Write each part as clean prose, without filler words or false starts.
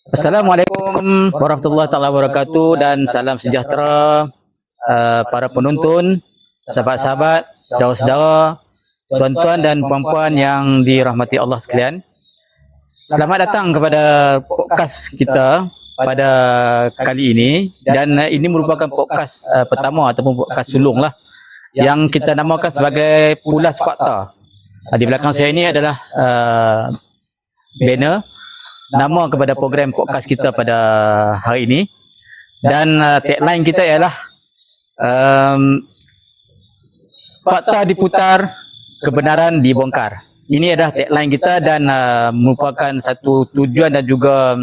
Assalamualaikum warahmatullahi taala wabarakatuh dan salam sejahtera para penonton, sahabat-sahabat, saudara-saudara, tuan-tuan dan puan-puan yang dirahmati Allah sekalian. Selamat datang kepada podcast kita pada kali ini, dan ini merupakan podcast pertama ataupun podcast sulung lah yang kita namakan sebagai Pulas Fakta. Di belakang saya ini adalah banner nama kepada program podcast kita pada hari ini, dan tagline kita ialah fakta diputar, kebenaran dibongkar. Ini adalah tagline kita dan merupakan satu tujuan dan juga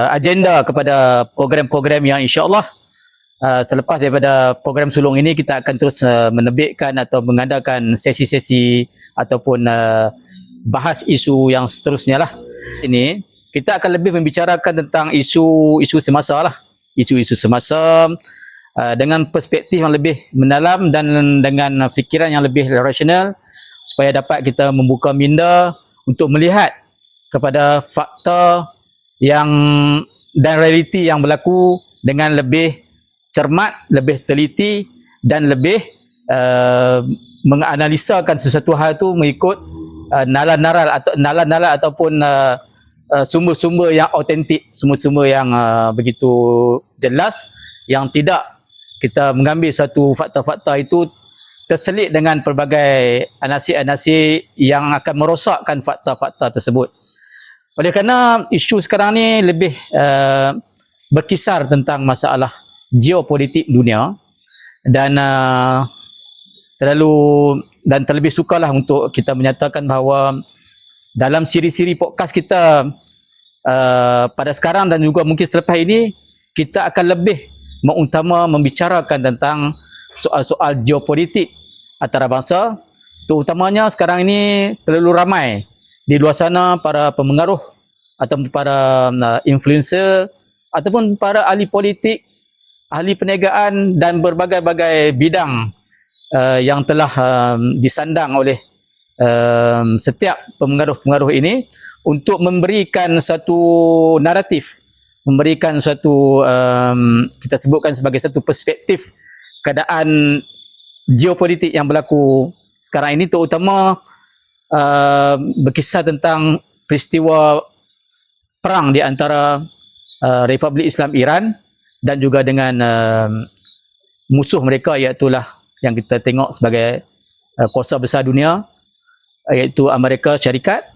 agenda kepada program-program yang insya-Allah selepas daripada program sulung ini kita akan terus menerbitkan atau mengadakan sesi-sesi ataupun bahas isu yang seterusnya lah. Sini kita akan lebih membicarakan tentang isu semasa lah, isu-isu semasa dengan perspektif yang lebih mendalam dan dengan fikiran yang lebih rasional, supaya dapat kita membuka minda untuk melihat kepada fakta yang dan realiti yang berlaku dengan lebih cermat, lebih teliti dan lebih menganalisakan sesuatu hal itu mengikut nalar ataupun sumber-sumber yang autentik, sumber-sumber yang begitu jelas, yang tidak kita mengambil satu fakta-fakta itu terselit dengan pelbagai anasi-anasi yang akan merosakkan fakta-fakta tersebut. Oleh kerana isu sekarang ni lebih berkisar tentang masalah geopolitik dunia, dan terlebih sukarlah untuk kita menyatakan bahawa dalam siri-siri podcast kita pada sekarang dan juga mungkin selepas ini, kita akan lebih mengutama membicarakan tentang soal-soal geopolitik antarabangsa, terutamanya sekarang ini terlalu ramai di luar sana para pemengaruh ataupun para influencer ataupun para ahli politik, ahli perniagaan dan berbagai-bagai bidang yang telah disandang oleh setiap pengaruh-pengaruh ini untuk memberikan satu naratif, memberikan suatu kita sebutkan sebagai satu perspektif keadaan geopolitik yang berlaku sekarang ini, terutama berkisar tentang peristiwa perang di antara Republik Islam Iran dan juga dengan musuh mereka, iaitulah yang kita tengok sebagai kuasa besar dunia, iaitu Amerika Syarikat,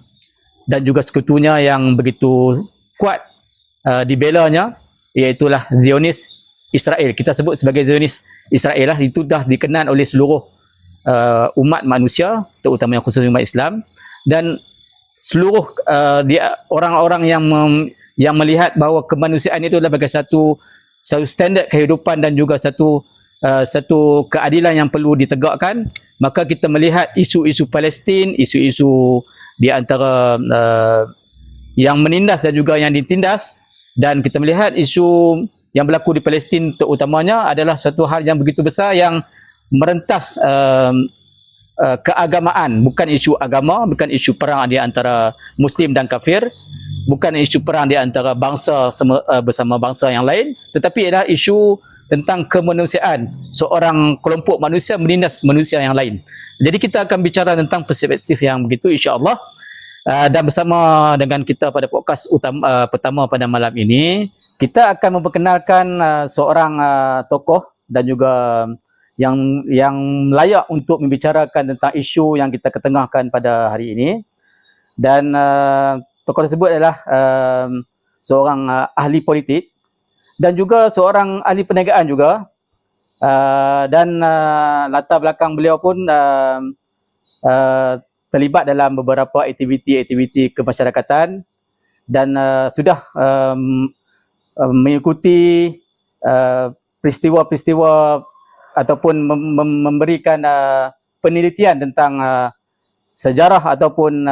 dan juga sekutunya yang begitu kuat dibelanya, iaitulah Zionis Israel. Kita sebut sebagai Zionis Israel lah, itu dah dikenal oleh seluruh umat manusia, terutama yang khusus umat Islam, dan seluruh orang-orang yang melihat bahawa kemanusiaan itu adalah sebagai satu standard kehidupan dan juga satu keadilan yang perlu ditegakkan. Maka kita melihat isu-isu Palestin, isu-isu di antara yang menindas dan juga yang ditindas, dan kita melihat isu yang berlaku di Palestin terutamanya adalah satu hal yang begitu besar yang merentas keagamaan, bukan isu agama, bukan isu perang di antara Muslim dan kafir, bukan isu perang di antara bangsa bersama bangsa yang lain, tetapi adalah isu tentang kemanusiaan, seorang kelompok manusia menindas manusia yang lain. Jadi kita akan bicara tentang perspektif yang begitu, insya-Allah. Dan bersama dengan kita pada podcast pertama pada malam ini, kita akan memperkenalkan seorang tokoh dan juga yang layak untuk membicarakan tentang isu yang kita ketengahkan pada hari ini. Dan tokoh tersebut adalah seorang ahli politik dan juga seorang ahli perniagaan juga, dan latar belakang beliau pun terlibat dalam beberapa aktiviti-aktiviti kemasyarakatan, dan sudah mengikuti peristiwa-peristiwa ataupun memberikan penelitian tentang sejarah ataupun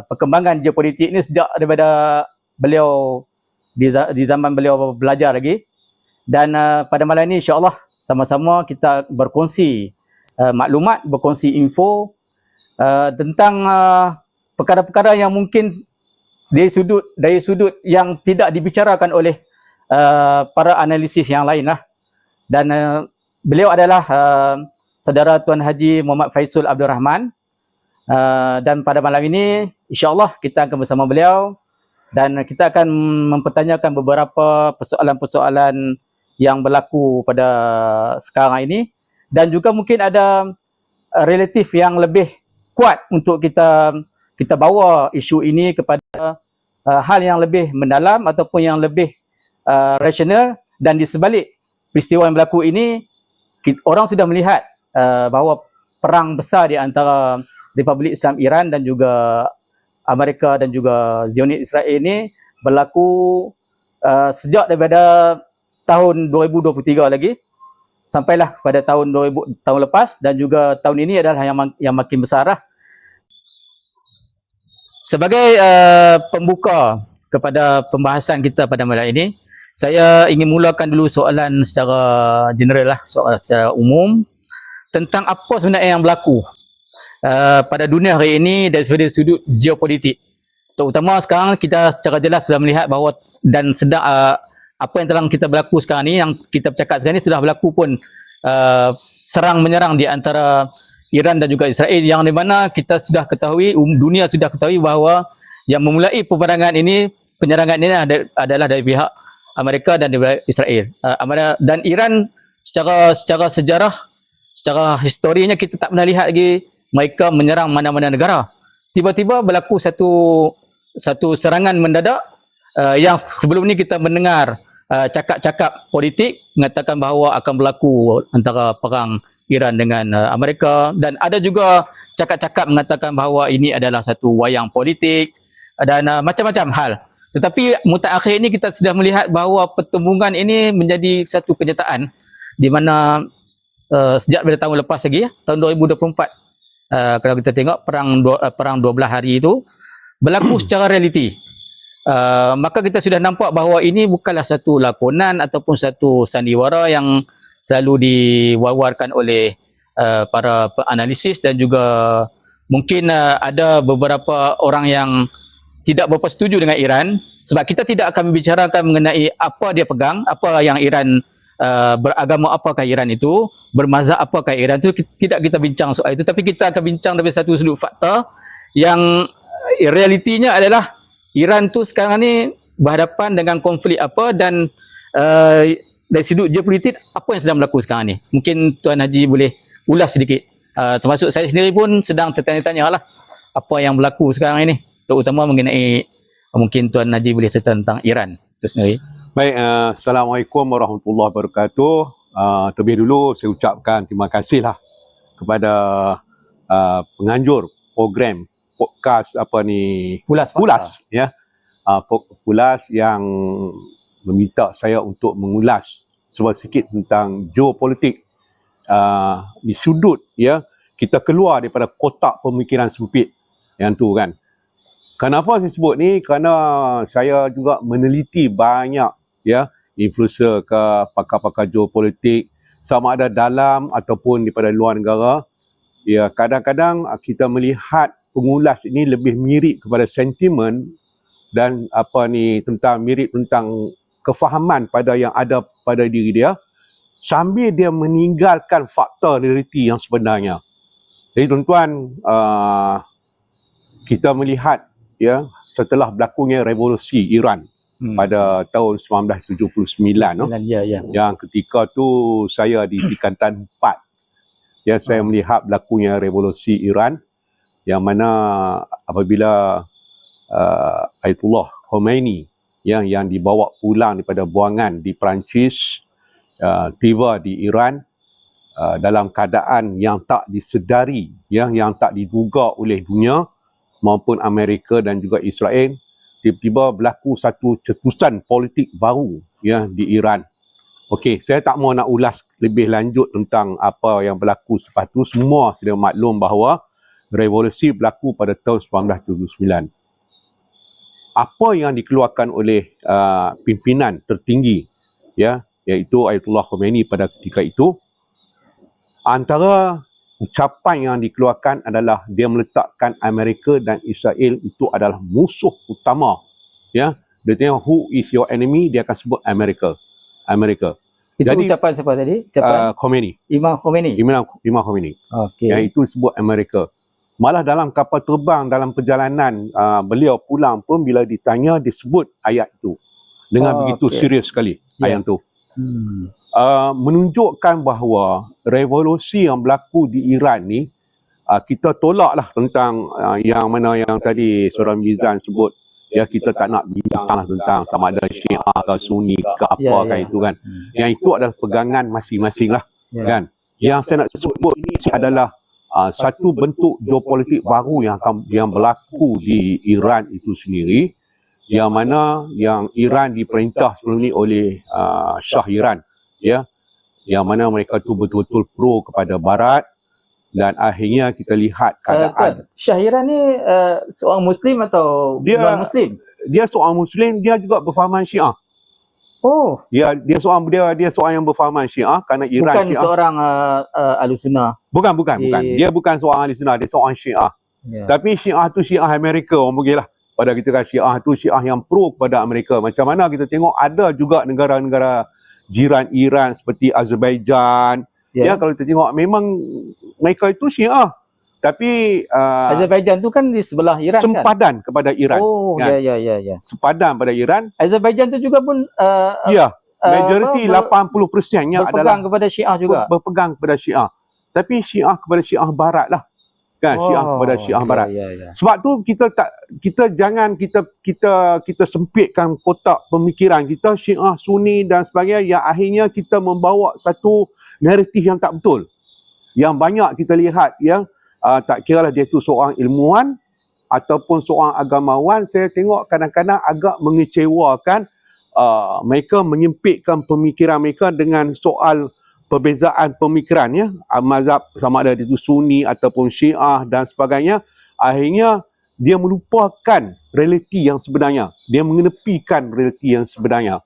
perkembangan geopolitik ini sejak daripada beliau di zaman beliau belajar lagi. Dan pada malam ini insya-Allah sama-sama kita berkongsi maklumat, berkongsi info tentang perkara-perkara yang mungkin dari sudut yang tidak dibicarakan oleh para analisis yang lain lah. Dan beliau adalah saudara Tuan Haji Muhammad Faizul Abdul Rahman. Dan pada malam ini insya-Allah kita akan bersama beliau dan kita akan mempertanyakan beberapa persoalan-persoalan yang berlaku pada sekarang ini, dan juga mungkin ada relatif yang lebih kuat untuk kita bawa isu ini kepada hal yang lebih mendalam ataupun yang lebih rasional. Dan di sebalik peristiwa yang berlaku ini, orang sudah melihat bahawa perang besar di antara Republik Islam Iran dan juga Amerika dan juga Zionis Israel ini berlaku sejak daripada tahun 2023 lagi sampailah pada tahun 2000 tahun lepas, dan juga tahun ini adalah yang makin besar lah. Sebagai pembuka kepada pembahasan kita pada malam ini, saya ingin mulakan dulu soalan secara general lah, soalan secara umum tentang apa sebenarnya yang berlaku pada dunia hari ini dari sudut geopolitik. Terutama sekarang kita secara jelas sudah melihat bahawa dan sedang apa yang telah kita berlaku sekarang ni, yang kita bercakap sekarang ni sudah berlaku pun serang menyerang di antara Iran dan juga Israel, yang di mana kita sudah ketahui, dunia sudah ketahui bahawa yang memulai penyerangan ini adalah dari pihak Amerika dan dari Israel. Dan Iran secara sejarah, secara historinya kita tak pernah lihat lagi mereka menyerang mana-mana negara. Tiba-tiba berlaku satu serangan mendadak yang sebelum ni kita mendengar cakap-cakap politik mengatakan bahawa akan berlaku antara perang Iran dengan Amerika, dan ada juga cakap-cakap mengatakan bahawa ini adalah satu wayang politik dan macam-macam hal. Tetapi mutakhir ini kita sudah melihat bahawa pertembungan ini menjadi satu kenyataan di mana sejak pada tahun lepas lagi, tahun 2024, kalau kita tengok perang 12 hari itu berlaku secara realiti. Maka kita sudah nampak bahawa ini bukanlah satu lakonan ataupun satu sandiwara yang selalu diwawarkan oleh para analisis, dan juga mungkin ada beberapa orang yang tidak berapa setuju dengan Iran, sebab kita tidak akan membicarakan mengenai apa dia pegang, apa yang Iran beragama apakah Iran itu, bermazhab apakah Iran itu, tidak kita bincang soal itu, tapi kita akan bincang dari satu sudut fakta yang realitinya adalah Iran tu sekarang ni berhadapan dengan konflik apa, dan dari sudut geopolitik apa yang sedang berlaku sekarang ni. Mungkin Tuan Haji boleh ulas sedikit, termasuk saya sendiri pun sedang tertanya-tanya lah apa yang berlaku sekarang ini, terutama mengenai mungkin Tuan Haji boleh cerita tentang Iran itu sendiri. Baik, Assalamualaikum warahmatullahi wabarakatuh. Terlebih dulu saya ucapkan terima kasihlah kepada penganjur program podcast Pulas ya. Pulas yang meminta saya untuk mengulas sedikit tentang geopolitik di sudut ya, kita keluar daripada kotak pemikiran sempit yang tu kan. Kenapa saya sebut ni? Kerana saya juga meneliti banyak ya influencer ke pakar-pakar geopolitik, sama ada dalam ataupun daripada luar negara. Ya, kadang-kadang kita melihat pengulas ini lebih mirip kepada sentimen dan mirip tentang kefahaman pada yang ada pada diri dia, sambil dia meninggalkan fakta realiti yang sebenarnya. Jadi tuan-tuan, kita melihat ya setelah berlakunya revolusi Iran pada tahun 1979 yang ketika tu saya di Tingkatan 4 ya, saya melihat berlakunya revolusi Iran, yang mana apabila Ayatollah Khomeini yang dibawa pulang daripada buangan di Perancis, tiba di Iran dalam keadaan yang tak disedari, yang tak diduga oleh dunia maupun Amerika dan juga Israel. Tiba-tiba berlaku satu cetusan politik baru ya di Iran. Okey, saya tak mau nak ulas lebih lanjut tentang apa yang berlaku selepas tu. Semua sudah maklum bahawa revolusi berlaku pada tahun 1979. Apa yang dikeluarkan oleh pimpinan tertinggi ya, iaitu Ayatollah Khomeini pada ketika itu, antara ucapan yang dikeluarkan adalah dia meletakkan Amerika dan Israel itu adalah musuh utama. Ya, dia tengok who is your enemy, dia akan sebut Amerika. Itu Jadi, ucapan siapa tadi? Ucapan Khomeini. Imam Khomeini. Imam Khomeini. Okey. Yang itu sebut Amerika. Malah dalam kapal terbang, dalam perjalanan beliau pulang pun bila ditanya disebut ayat itu. Dengan begitu serius sekali ayat itu. Menunjukkan bahawa revolusi yang berlaku di Iran ni, kita tolaklah tentang yang mana yang tadi Saudara Mizan sebut, ya, kita tak nak bincanglah tentang sama ada Syiah atau Sunni ke apa kan itu kan. Yang itu adalah pegangan masing-masing lah kan. Yang saya nak sebut ini adalah satu bentuk geopolitik baru yang berlaku di Iran itu sendiri, yang mana yang Iran diperintah sebelum ni oleh Shah Iran, ya, yang mana mereka tu betul-betul pro kepada Barat, dan akhirnya kita lihat keadaan Shah Iran ni seorang Muslim atau non Muslim? Dia seorang Muslim, dia juga berfahaman Syiah. Oh, Dia seorang yang berfahaman Syiah, kerana Iran bukan Syiah. seorang Ahlussunnah. Bukan. Dia bukan seorang ahli sunnah, dia seorang Syiah. Tapi Syiah tu Syiah Amerika, orang panggil lah. Pada kita kan Syiah tu Syiah yang pro kepada Amerika. Macam mana kita tengok ada juga negara-negara jiran Iran seperti Azerbaijan. Ya, kalau kita tengok memang mereka itu Syiah. Tapi Azerbaijan tu kan di sebelah Iran sempadan kepada Iran. Oh, kan? ya. Sempadan pada Iran. Azerbaijan tu juga pun majoriti 80%-nya adalah berpegang kepada Syiah juga. Berpegang kepada Syiah. Tapi Syiah kepada Syiah Barat lah. Kan, Syiah kepada Syiah Barat. Sebab tu kita jangan kita sempitkan kotak pemikiran kita Syiah, Sunni dan sebagainya, yang akhirnya kita membawa satu naratif yang tak betul. Yang banyak kita lihat yang tak kiralah dia tu seorang ilmuwan ataupun seorang agamawan, saya tengok kadang-kadang agak mengecewakan mereka menyempitkan pemikiran mereka dengan soal perbezaan pemikiran, ya, mazhab sama ada itu Sunni ataupun Syiah dan sebagainya. Akhirnya dia melupakan realiti yang sebenarnya, dia mengenepikan realiti yang sebenarnya.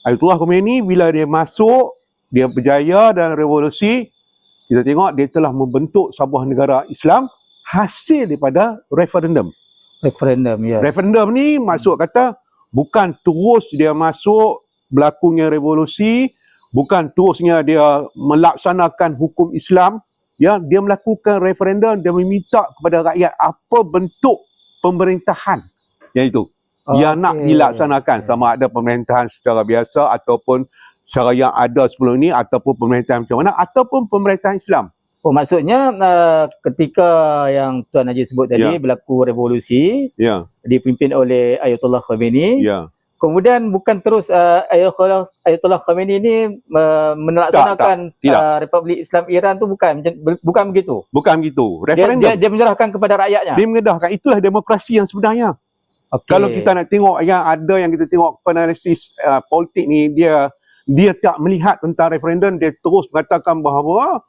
Ayatullah Khomeini bila dia masuk, dia berjaya dalam revolusi, kita tengok dia telah membentuk sebuah negara Islam hasil daripada referendum. Referendum ni maksud kata bukan terus dia masuk berlakunya revolusi, bukan terusnya dia melaksanakan hukum Islam, ya, dia melakukan referendum, dia meminta kepada rakyat apa bentuk pemerintahan yang itu yang nak dilaksanakan, sama ada pemerintahan secara biasa ataupun secara yang ada sebelum ni, ataupun pemerintahan macam mana, ataupun pemerintahan Islam. Oh, maksudnya ketika yang Tuan Najib sebut tadi berlaku revolusi, dipimpin oleh Ayatollah Khomeini, kemudian bukan terus Ayatollah Khomeini ini melaksanakan Republik Islam Iran tu bukan begitu. Bukan begitu. Referendum. Dia menyerahkan kepada rakyatnya. Dia menyerahkan. Itulah demokrasi yang sebenarnya. Kalau kita nak tengok yang ada, yang kita tengok penalisis politik ni, dia tak melihat tentang referendum, dia terus mengatakan bahawa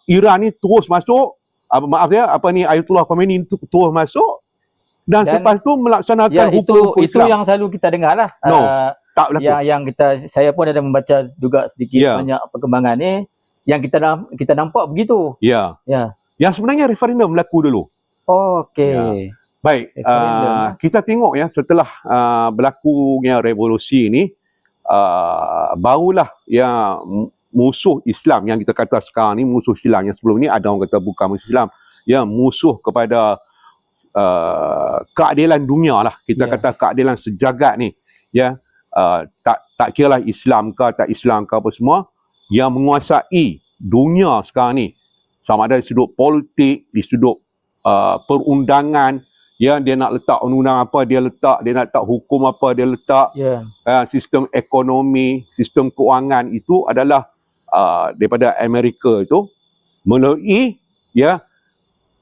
Iran ni terus masuk, Ayatollah Khomeini terus masuk, dan selepas tu melaksanakan hukum itu Islam. Yang selalu kita dengar lah. Tak berlaku. Yang saya pun ada membaca juga sedikit banyak perkembangan ni, yang kita nampak begitu. Yang sebenarnya referendum berlaku dulu. Okey. Baik, kita tengok ya, setelah berlakunya revolusi ini, barulah yang musuh Islam yang kita kata sekarang ni musuh Islam, yang sebelum ni ada orang kata bukan musuh Islam, ya, musuh kepada keadilan dunia lah, kita kata keadilan sejagat ni, ya, tak kiralah Islam ke tak Islam ke apa semua, yang menguasai dunia sekarang ni, sama ada di sudut politik, di sudut perundangan, ya, dia nak letak undang-undang apa dia letak, dia nak letak hukum apa dia letak, sistem ekonomi, sistem keuangan itu adalah daripada Amerika itu, melalui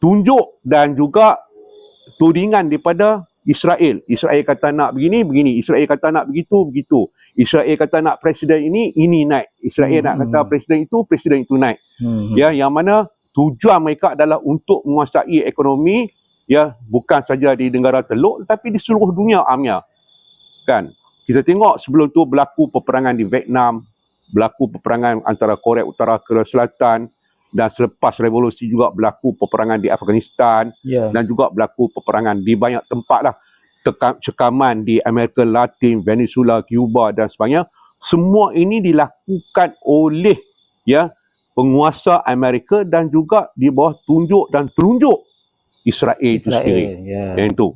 tunjuk dan juga tudingan daripada Israel. Israel kata nak begini, begini. Israel kata nak begitu, begitu. Israel kata nak presiden ini naik. Israel nak kata presiden itu naik. Ya, yang mana tujuan mereka adalah untuk menguasai ekonomi, ya, bukan saja di negara Teluk tapi di seluruh dunia amnya. Kan? Kita tengok sebelum tu berlaku peperangan di Vietnam, berlaku peperangan antara Korea Utara, Korea Selatan, dan selepas revolusi juga berlaku peperangan di Afghanistan Ya. dan juga berlaku peperangan di banyak tempat lah, cekaman di Amerika Latin, Venezuela, Cuba dan sebagainya. Semua ini dilakukan oleh ya penguasa Amerika dan juga di bawah tunjuk dan telunjuk Israel itu sendiri. Ya. Yang itu.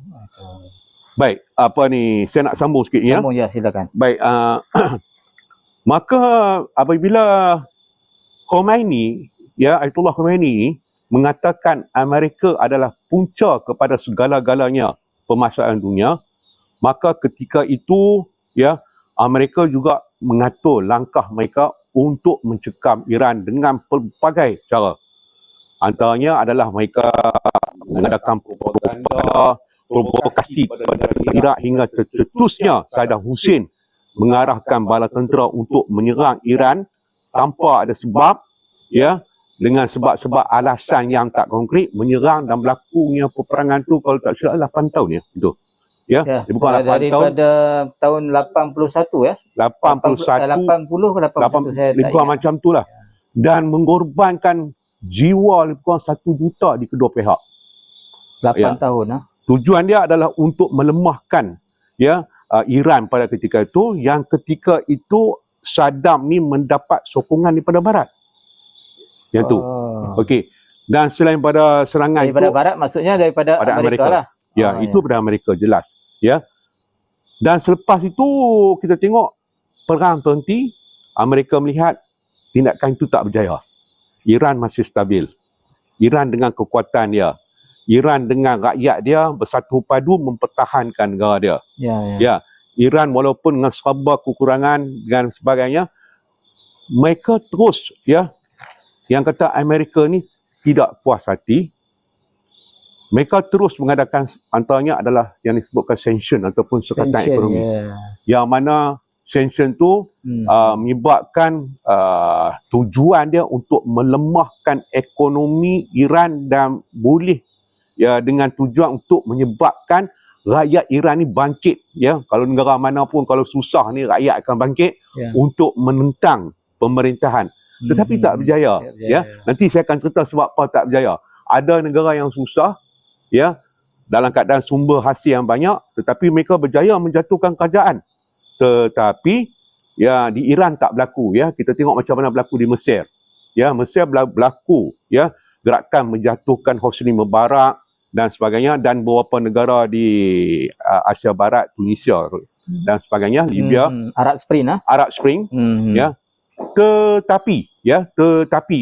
Baik, apa ni, saya nak sambung sikit ya. Sambung ya, silakan. Baik, maka apabila Khomeini, ya Ayatollah Khomeini mengatakan Amerika adalah punca kepada segala-galanya permasalahan dunia, maka ketika itu ya Amerika juga mengatur langkah mereka untuk mencekam Iran dengan pelbagai cara. Antaranya adalah mereka mengadakan propaganda, provokasi kepada Iraq hingga tercetusnya Saddam Hussein mengarahkan bala tentera untuk menyerang Iran tanpa ada sebab, ya, dengan sebab-sebab alasan yang tak konkret, menyerang dan berlakunya peperangan tu kalau tak silap 8 tahun ya itu. Ya, dia bukan 8 tahun. Daripada tahun 81 ya. 81 80 ke 81 saya tak lebih kurang ingat. macam itulah. Dan mengorbankan jiwa lebih kurang 1 juta di kedua pihak. 8 Ya. tahun ah. Tujuan dia adalah untuk melemahkan ya Iran pada ketika itu, yang ketika itu Saddam ni mendapat sokongan daripada barat. Yang tu. Oh. Okey. Dan selain pada serangan Daripada itu barat maksudnya daripada pada Amerika Amerika. lah. Ya, itu pada Amerika jelas, ya. Dan selepas itu kita tengok perang terhenti, Amerika melihat tindakan itu tak berjaya. Iran masih stabil. Iran dengan kekuatan dia, Iran dengan rakyat dia bersatu padu mempertahankan negara dia. Ya, ya. Ya, Iran walaupun dengan serba kekurangan dan sebagainya, mereka terus ya, yang kata Amerika ni tidak puas hati, mereka terus mengadakan, antaranya adalah yang disebutkan sanction ataupun sekatan Sanction, ekonomi. ya. Yang mana sanction tu menyebabkan tujuan dia untuk melemahkan ekonomi Iran dan boleh ya dengan tujuan untuk menyebabkan rakyat Iran ni bangkit, ya. Kalau negara mana pun kalau susah ni rakyat akan bangkit Ya. untuk menentang pemerintahan. Tetapi tak berjaya, Tak ya. berjaya. Nanti saya akan cerita sebab apa tak berjaya. Ada negara yang susah, ya, dalam keadaan sumber hasil yang banyak, tetapi mereka berjaya menjatuhkan kerajaan. Tetapi ya di Iran tak berlaku, ya. Kita tengok macam mana berlaku di Mesir. Ya, Mesir berlaku, ya, gerakan menjatuhkan Hosni Mubarak dan sebagainya, dan beberapa negara di Asia Barat, Tunisia dan sebagainya, Libya, Arab Spring ah. Arab Spring, ya. Tetapi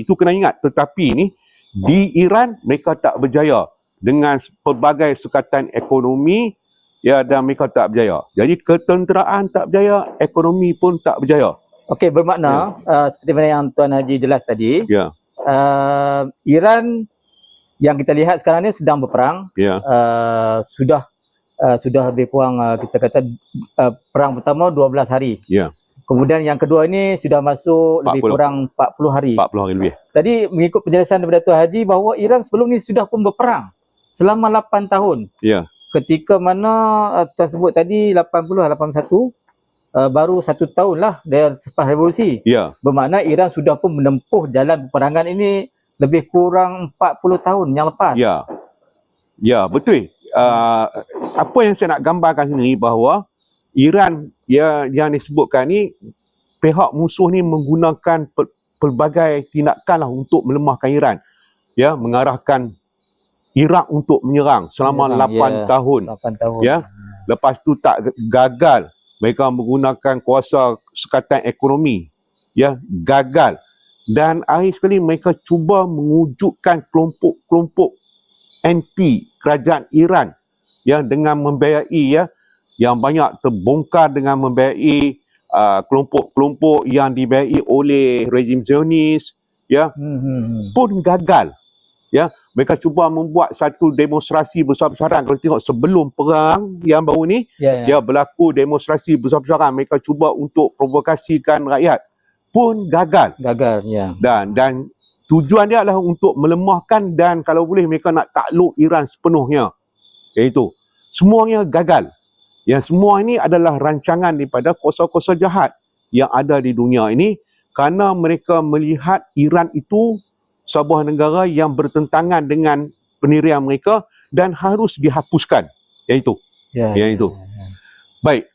itu kena ingat, tetapi ni di Iran mereka tak berjaya dengan pelbagai sukatan ekonomi, ya, dan mereka tak berjaya. Jadi ketenteraan tak berjaya, ekonomi pun tak berjaya. Okey, bermakna seperti mana yang Tuan Haji jelas tadi, Ya, Iran yang kita lihat sekarang ni sedang berperang, ya, sudah lebih kurang kita kata perang pertama 12 hari. ya, Kemudian yang kedua ini sudah masuk 40. lebih kurang 40 hari. 40 hari lebih. Tadi mengikut penjelasan daripada Tuan Haji bahawa Iran sebelum ni sudah pun berperang selama 8 tahun. Ya, Ketika mana Tuan sebut tadi 81 baru 1 tahun lah dari selepas revolusi. ya, Bermakna Iran sudah pun menempuh jalan peperangan ini lebih kurang 40 tahun yang lepas. ya. Ya, betul. Apa yang saya nak gambarkan sini bahawa Iran ya, yang disebutkan ni, pihak musuh ni menggunakan pelbagai tindakan lah untuk melemahkan Iran. Ya, mengarahkan Iraq untuk menyerang selama 8 tahun. 8 tahun. Ya. Lepas tu tak gagal, mereka menggunakan kuasa sekatan ekonomi. Ya, gagal. Dan akhir sekali mereka cuba mewujudkan kelompok-kelompok anti kerajaan Iran, ya, dengan membiayai, ya, yang banyak terbongkar dengan membiayai kelompok-kelompok yang dibiayai oleh rejim Zionis, ya, pun gagal. Ya, mereka cuba membuat satu demonstrasi besar-besaran. Kalau tengok sebelum perang yang baru ni, ya, berlaku demonstrasi besar-besaran. Mereka cuba untuk provokasikan rakyat, pun gagal. Gagal, ya. Dan tujuan dia adalah untuk melemahkan, dan kalau boleh mereka nak takluk Iran sepenuhnya. Iaitu semuanya gagal. Yang semua ini adalah rancangan daripada kuasa-kuasa jahat yang ada di dunia ini, kerana mereka melihat Iran itu sebuah negara yang bertentangan dengan pendirian mereka dan harus dihapuskan. Yang itu. Yang itu. Baik,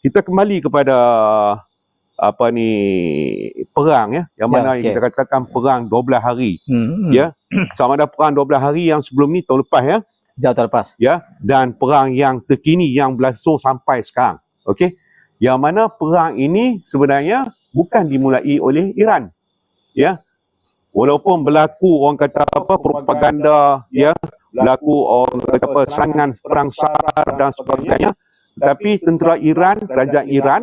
kita kembali kepada perang ya, yang mana kita katakan perang 12 hari. Ya. Sama ada perang 12 hari yang sebelum ni tahun lepas ya. Jauh terlepas. Ya, dan perang yang terkini yang berlangsung sampai sekarang. Okey. Yang mana perang ini sebenarnya bukan dimulai oleh Iran. Ya. Walaupun berlaku orang kata apa propaganda ya, berlaku orang kata apa serangan perang SAR dan sebagainya, tetapi tentera Iran, kerajaan Iran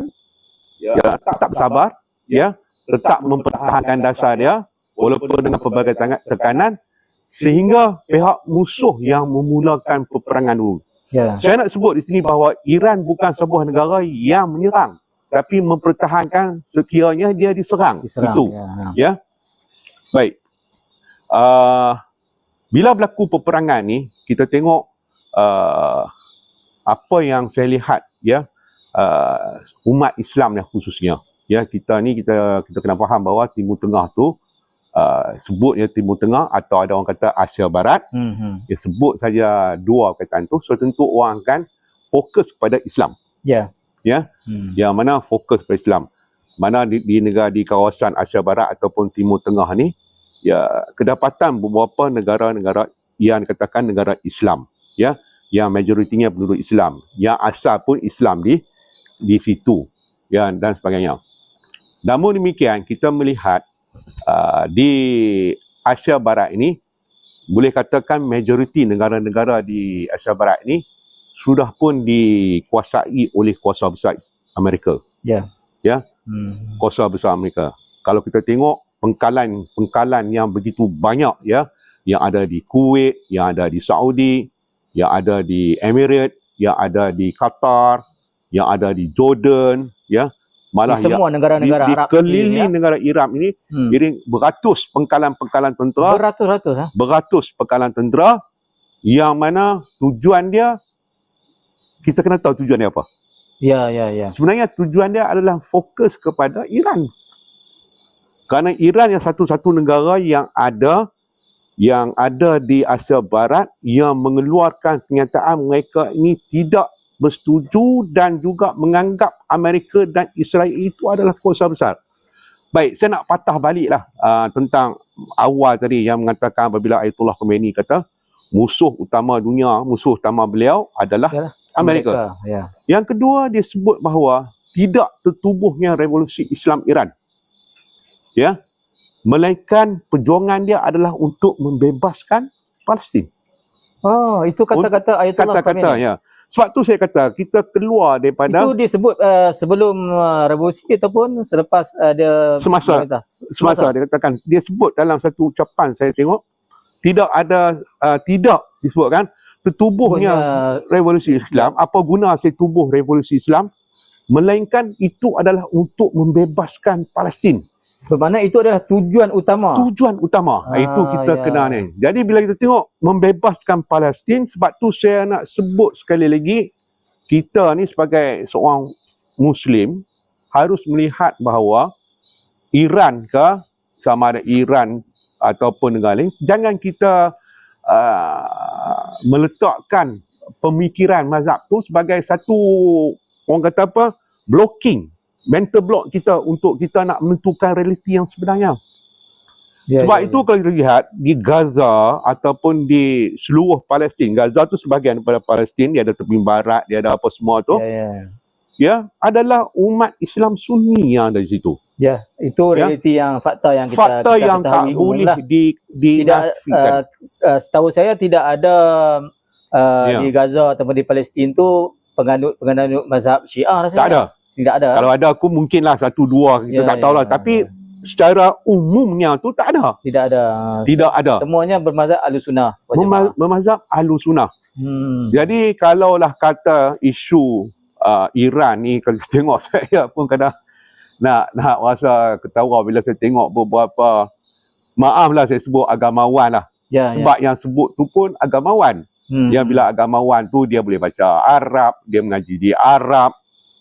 ya tetap sabar ya, tetap mempertahankan dasar dia walaupun dengan pelbagai tekanan sehingga pihak musuh yang memulakan peperangan dulu. Saya nak sebut di sini bahawa Iran bukan sebuah negara yang menyerang, tapi mempertahankan sekiranya dia diserang. Itu. Ya. Baik. Bila berlaku peperangan ni, kita tengok apa yang saya lihat ya, umat Islam ni khususnya. Ya, kita kena faham bahawa Timur Tengah tu sebutnya Timur Tengah atau ada orang kata Asia Barat. Dia sebut saja dua perkataan tu, so tentu orang akan fokus pada Islam. Ya. Yang mana fokus pada Islam. Mana di negara di kawasan Asia Barat ataupun Timur Tengah ni ya kedapatan beberapa negara-negara yang dikatakan negara Islam ya, yang majoritinya penduduk Islam, yang asal pun Islam di situ ya, dan sebagainya. Namun demikian kita melihat di Asia Barat ini boleh katakan majoriti negara-negara di Asia Barat ini sudah pun dikuasai oleh kuasa besar Amerika. Ya. Kuasa besar Amerika. Kalau kita tengok pengkalan yang begitu banyak ya, yang ada di Kuwait, yang ada di Saudi, yang ada di Emirates, yang ada di Qatar, yang ada di Jordan ya, malah di semua negara-negara Arab dikelilingi negara Arab ini beratus pengkalan-pengkalan tentera, beratus pengkalan tentera yang mana tujuan dia kita kena tahu tujuan dia apa. Ya. Sebenarnya tujuan dia adalah fokus kepada Iran. Kerana Iran yang satu-satu negara yang ada di Asia Barat yang mengeluarkan kenyataan mereka ini tidak bersetuju dan juga menganggap Amerika dan Israel itu adalah kuasa besar. Baik, saya nak patah baliklah tentang awal tadi yang mengatakan apabila Ayatollah Khomeini kata musuh utama dunia, musuh utama beliau adalah Amerika. Ya. Yang kedua, dia sebut bahawa tidak tertubuhnya revolusi Islam Iran. Ya. Melainkan perjuangan dia adalah untuk membebaskan Palestin. Oh, itu kata-kata Ayatollah Khomeini. Ya. Sebab tu saya kata kita keluar daripada itu disebut sebelum revolusi ataupun selepas ada semasa dia katakan, dia sebut dalam satu ucapan saya tengok tidak disebutkan tertubuhnya revolusi Islam. Apa guna saya tubuh revolusi Islam? Melainkan itu adalah untuk membebaskan Palestin. Bermakna itu adalah tujuan utama. Tujuan utama. Itu kita kena ni. Jadi bila kita tengok membebaskan Palestin, sebab tu saya nak sebut sekali lagi, kita ni sebagai seorang Muslim harus melihat bahawa Iran ke, sama ada Iran ataupun negara lain, jangan kita meletakkan pemikiran mazhab tu sebagai satu, orang kata apa, blocking, mental block kita untuk kita nak menentukan realiti yang sebenarnya. Sebab itu kalau kita lihat di Gaza ataupun di seluruh Palestin, Gaza tu sebahagian daripada Palestin, dia ada tepi barat, dia ada apa semua tu. Ya, adalah umat Islam Sunni yang ada di situ. Ya, itu realiti yang fakta yang kita yang tak boleh dinafikan. Setahu saya tidak ada di Gaza ataupun di Palestin tu penganut mazhab Syiah rasanya. Tak ada. Tidak ada. Kalau ada aku mungkinlah satu dua kita tak tahulah, tapi secara umumnya tu tak ada. Tidak ada. Tidak ada. Semuanya bermazhab Ahlussunnah. Bermazhab Ahlussunnah. Jadi kalaulah kata isu Iran ni, kalau tengok saya pun kadang nak rasa ketawa bila saya tengok beberapa, maaflah saya sebut agamawan lah. Sebab yang sebut tu pun agamawan. Yang bila agamawan tu dia boleh baca Arab, dia mengaji di Arab,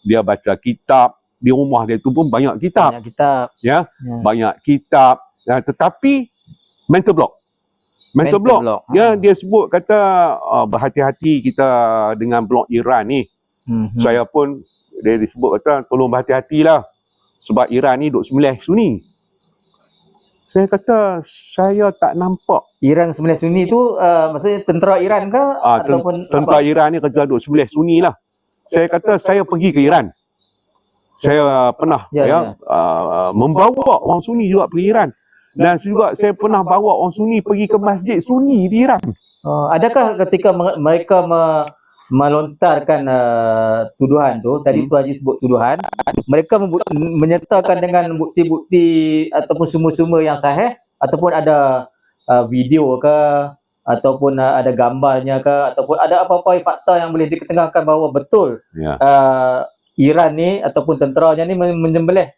dia baca kitab, di rumah dia tu pun banyak kitab. Banyak kitab. Banyak kitab. Tetapi mental block. Mental block. Ya, Ha. dia sebut kata berhati-hati kita dengan blok Iran ni. Saya pun dia disebut kata tolong berhati-hatilah sebab Iran ni duk sembelih Sunni. Saya kata saya tak nampak Iran sembelih Sunni tu maksudnya tentera Iran ke ataupun tentera apa? Iran ni kata duk sembelih Sunni lah. Saya kata saya pergi ke Iran. Saya pernah membawa orang Sunni juga pergi Iran. Dan juga saya pernah bawa orang Sunni pergi ke masjid Sunni di Iran. Adakah ketika mereka melontarkan tuduhan tu, tadi Tu Haji sebut tuduhan, mereka menyertakan dengan bukti-bukti ataupun sumber-sumber yang sahih, ataupun ada video ke, ataupun ada gambarnya ke, ataupun ada apa-apa fakta yang boleh diketengahkan bahawa betul Iran ni ataupun tenteranya ni menyembelih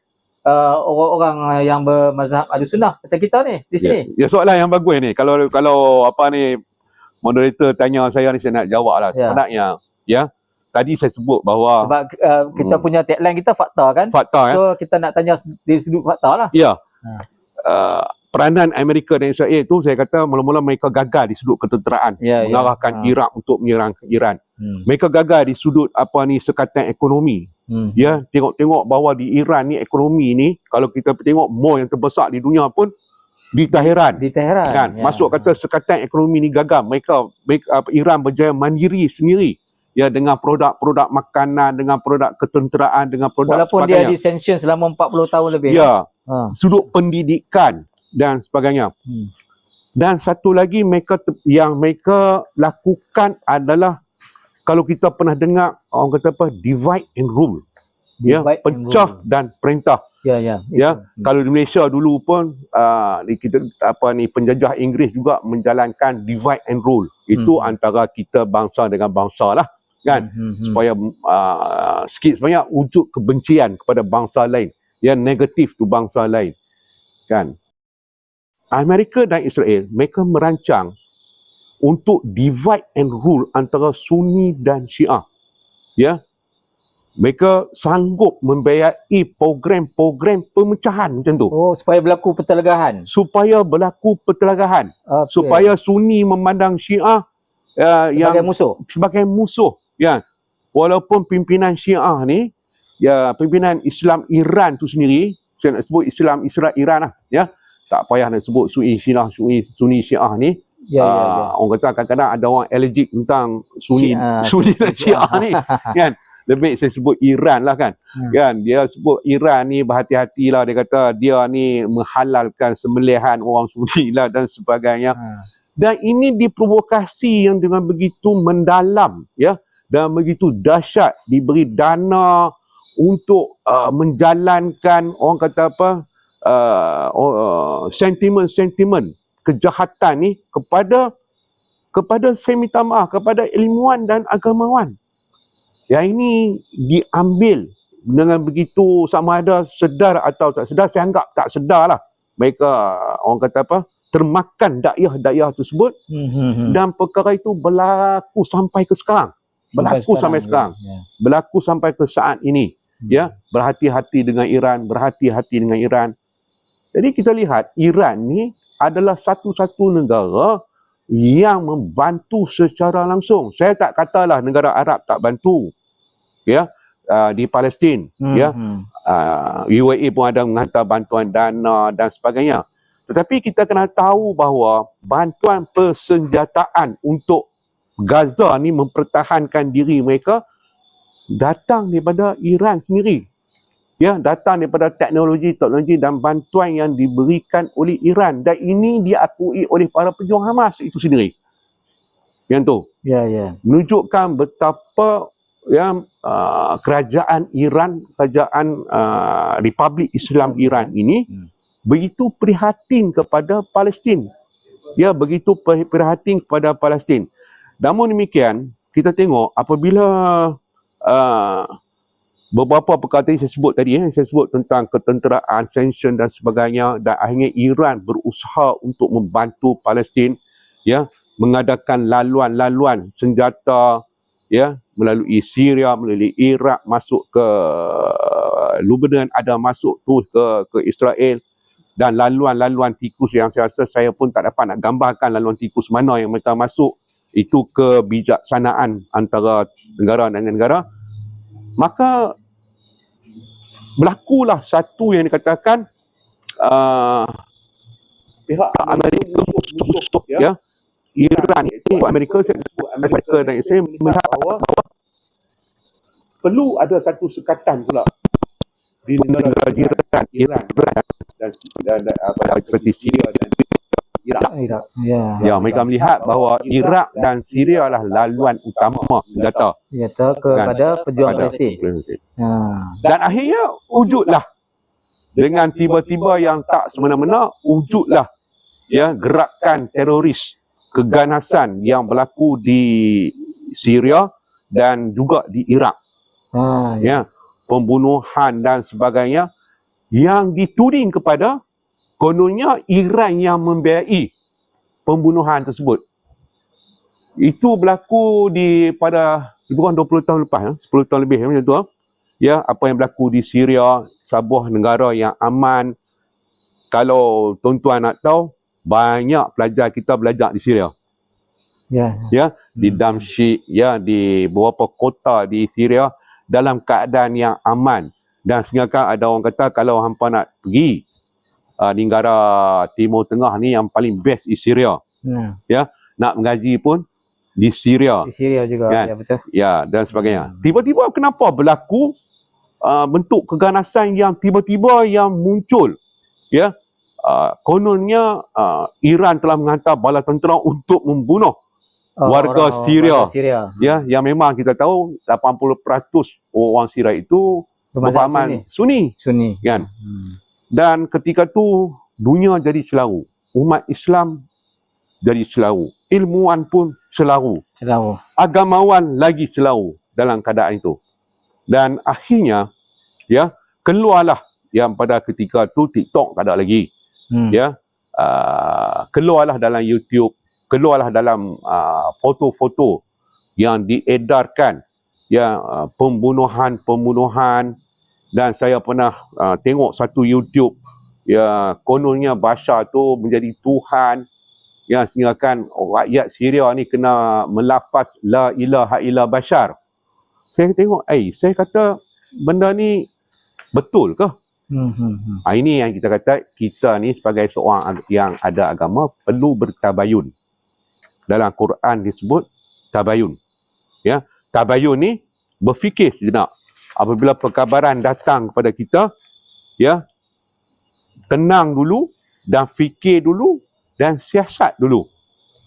orang-orang yang bermazhab Ahlussunnah macam kita ni di sini. Ya, soalan yang bagus ni. Kalau apa ni moderator tanya saya ni, saya nak jawab lah. Sebenarnya tadi saya sebut bahawa sebab kita punya tagline kita fakta kan. Fakta So kita nak tanya dari sudut fakta lah. Ya. Peranan Amerika dan Israel tu saya kata mula-mula mereka gagal di sudut ketenteraan, mengarahkan Iraq untuk menyerang Iran. Mereka gagal di sudut sekatan ekonomi. Ya, tengok-tengok bahawa di Iran ni ekonomi ni kalau kita tengok mall yang terbesar di dunia pun di Tehran. Kan? Masuk kata sekatan ekonomi ni gagal. Mereka Iran berjaya mandiri sendiri. Ya, dengan produk-produk makanan, dengan produk ketenteraan, dengan produk walaupun sebagainya. dia disanction selama 40 tahun lebih. Ya. Sudut pendidikan dan sebagainya. Dan satu lagi yang mereka lakukan adalah kalau kita pernah dengar orang kata apa, divide and rule. Pecah dan perintah. Kalau di Malaysia dulu pun kita penjajah Inggeris juga menjalankan divide and rule. Itu antara kita bangsa dengan bangsa lah, kan? Supaya sikit sebanyak wujud kebencian kepada bangsa lain, negatif tu bangsa lain, kan? Amerika dan Israel mereka merancang untuk divide and rule antara Sunni dan Syiah. Ya. Mereka sanggup membiayai program-program pemecahan macam tu. Supaya berlaku pertelagahan. Supaya berlaku pertelagahan. Supaya Sunni memandang Syiah sebagai musuh. Ya. Walaupun pimpinan Syiah ni, pimpinan Islam Iran tu sendiri, saya nak sebut Islam Israel Iran lah, ya. Tak payah nak sebut Sunni Syiah ni. Orang kata kadang-kadang ada orang allergic tentang Sunni dan Syiah ni, kan? Lebih saya sebut Iran lah, kan? Kan? Dia sebut Iran ni berhati-hatilah, dia kata dia ni menghalalkan sembelihan orang Sunni lah dan sebagainya. Dan ini diprovokasi yang dengan begitu mendalam, ya, dan begitu dahsyat, diberi dana untuk menjalankan orang kata apa, sentimen-sentimen kejahatan ni kepada saya minta maaf, kepada ilmuwan dan agamawan. Yang ini diambil dengan begitu, sama ada sedar atau tak sedar, saya anggap tak sedar lah. Mereka orang kata apa, termakan dakwah tersebut. Dan perkara itu berlaku sampai ke sekarang. Berlaku sampai sekarang. Berlaku sampai ke saat ini. Ya, berhati-hati dengan Iran, berhati-hati dengan Iran. Jadi kita lihat Iran ni adalah satu-satu negara yang membantu secara langsung. Saya tak katalah negara Arab tak bantu. Ya, di Palestin, ya. UAE pun ada menghantar bantuan dana dan sebagainya. Tetapi kita kena tahu bahawa bantuan persenjataan untuk Gaza ni mempertahankan diri mereka datang daripada Iran sendiri. Ya, datang daripada teknologi dan bantuan yang diberikan oleh Iran, dan ini diakui oleh para pejuang Hamas itu sendiri. Yang tu. Menunjukkan betapa kerajaan Iran, kerajaan Republik Islam Iran ini begitu prihatin kepada Palestin. Ya, begitu prihatin kepada Palestin. Namun demikian, kita tengok apabila beberapa perkara tadi saya sebut tadi, saya sebut tentang ketenteraan, sanction dan sebagainya, dan akhirnya Iran berusaha untuk membantu Palestin, ya, mengadakan laluan-laluan senjata, ya, melalui Syria, melalui Iraq, masuk ke Lebanon, ada masuk terus ke Israel, dan laluan-laluan tikus yang saya rasa saya pun tak dapat nak gambarkan laluan tikus mana yang mereka masuk itu kebijaksanaan antara negara dengan negara, maka berlakulah satu yang dikatakan pihak Amerika musuh ya Iran itu Amerika dan Israel melihat bahawa perlu ada satu sekatan pula di negara jiran Iran dan seperti Syria dan Iraq. Ya, mereka melihat bahawa Iraq dan Syria lah laluan utama senjata kepada pejuang Palestin. Dan akhirnya wujudlah dengan tiba-tiba yang tak semena-mena wujudlah ya gerakan teroris keganasan yang berlaku di Syria dan juga di Iraq. Ya, pembunuhan dan sebagainya yang dituding kepada kononnya Iran yang membiayai pembunuhan tersebut. Itu berlaku pada lebih kurang 20 tahun lepas, 10 tahun lebih macam tu. Ya, apa yang berlaku di Syria, sebuah negara yang aman. Kalau tuan-tuan nak tahu, banyak pelajar kita belajar di Syria. Ya, di Damsyik, ya, di beberapa kota di Syria dalam keadaan yang aman. Dan sehingga ada orang kata kalau hampa nak pergi di negara Timur Tengah ni yang paling best di Syria. Ya, nak mengaji pun di Syria. Di Syria juga, kan? Ya betul. Ya, dan sebagainya. Tiba-tiba kenapa berlaku bentuk keganasan yang tiba-tiba yang muncul? Ya, kononnya Iran telah menghantar bala tentera untuk membunuh warga Syria. Ya, yang memang kita tahu 80% orang Syria itu berpahaman Sunni. Kan? Dan ketika tu dunia jadi selaru. Umat Islam jadi selaru. Ilmuwan pun selaru. Agamawan lagi selaru dalam keadaan itu. Dan akhirnya ya keluarlah yang pada ketika tu TikTok tak ada lagi. Ya, keluarlah dalam YouTube, keluarlah dalam foto-foto yang diedarkan ya pembunuhan. Dan saya pernah tengok satu YouTube ya kononnya Bashar tu menjadi Tuhan yang sehinggakan rakyat Syria ni kena melafaz la ilaha illa Bashar. Saya tengok saya kata benda ni betul ke? Ini yang kita kata kita ni sebagai seorang yang ada agama perlu bertabayun. Dalam Quran disebut tabayun. Ya, tabayun ni berfikir sejenak. Apabila perkabaran datang kepada kita, ya, tenang dulu dan fikir dulu dan siasat dulu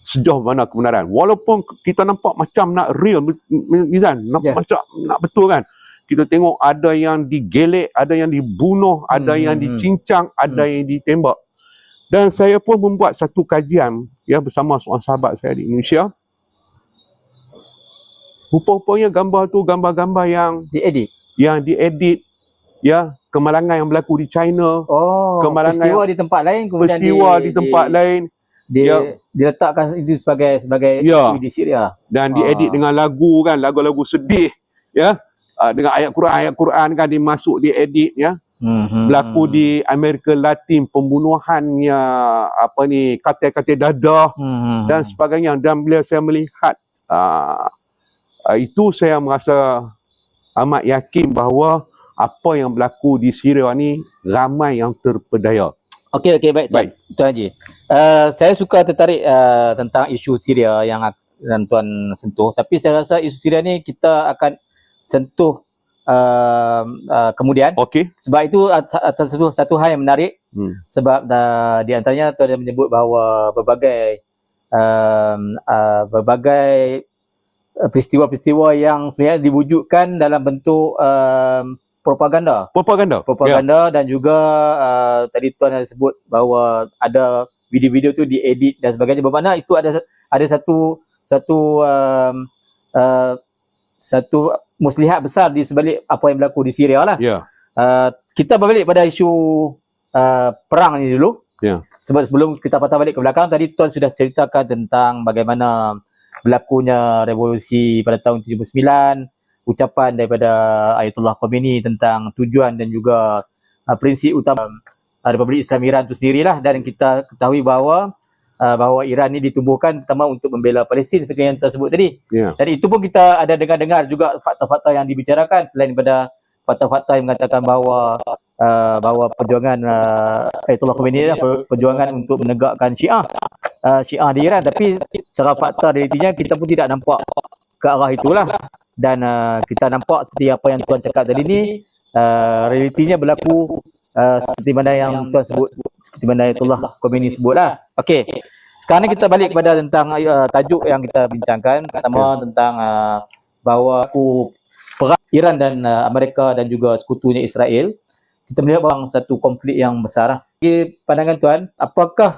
sejauh mana kebenaran. Walaupun kita nampak macam nak real, macam nak betul kan. Kita tengok ada yang digelek, ada yang dibunuh, ada yang dicincang, ada yang ditembak. Dan saya pun membuat satu kajian ya bersama seorang sahabat saya di Indonesia. Rupa-rupanya gambar tu gambar-gambar yang diedit ya, kemalangan yang berlaku di China, kemalangan peristiwa di tempat lain, kemudian di tempat lain diletakkan itu sebagai isu di Syria dan diedit dengan lagu kan, lagu-lagu sedih ya, dengan ayat Quran kan dimasuk diedit ya. Berlaku di Amerika Latin pembunuhannya katil-katil dadah dan sebagainya. Dan bila saya melihat itu saya merasa amat yakin bahawa apa yang berlaku di Syria ni ramai yang terpedaya. Okey, baik Tuan Haji. Saya suka tertarik tentang isu Syria yang Tuan sentuh, tapi saya rasa isu Syria ni kita akan sentuh kemudian. Sebab itu satu hal yang menarik. Sebab di antaranya Tuan menyebut bahawa berbagai peristiwa-peristiwa yang sebenarnya diwujudkan dalam bentuk propaganda dan juga tadi Tuan ada sebut bahawa ada video-video tu diedit dan sebagainya, bermakna itu ada satu muslihat besar di sebalik apa yang berlaku di Syria lah. Kita berbalik pada isu perang ni dulu. Sebab sebelum kita patah balik ke belakang, tadi Tuan sudah ceritakan tentang bagaimana berlakunya revolusi pada tahun 79, ucapan daripada Ayatullah Khomeini tentang tujuan dan juga prinsip utama Republik Islam Iran itu sendirilah, dan kita ketahui bahawa Iran ni ditubuhkan pertama untuk membela Palestin seperti yang tersebut tadi. Dan itu pun kita ada dengar-dengar juga fakta-fakta yang dibicarakan, selain daripada fakta-fakta yang mengatakan bahawa perjuangan Ayatollah Khomeini perjuangan untuk menegakkan Syiah di Iran, tapi secara fakta realitinya kita pun tidak nampak ke arah itulah. Dan kita nampak seperti apa yang Tuan cakap tadi ni, realitinya berlaku seperti mana yang Tuan sebut, seperti mana Ayatollah Khomeini sebutlah. Okey. Sekarang ni kita balik kepada tentang tajuk yang kita bincangkan. Pertama tentang bahawa perang Iran dan Amerika dan juga sekutunya Israel. Kita melihat bahawa satu konflik yang besar. Bagi pandangan Tuan, apakah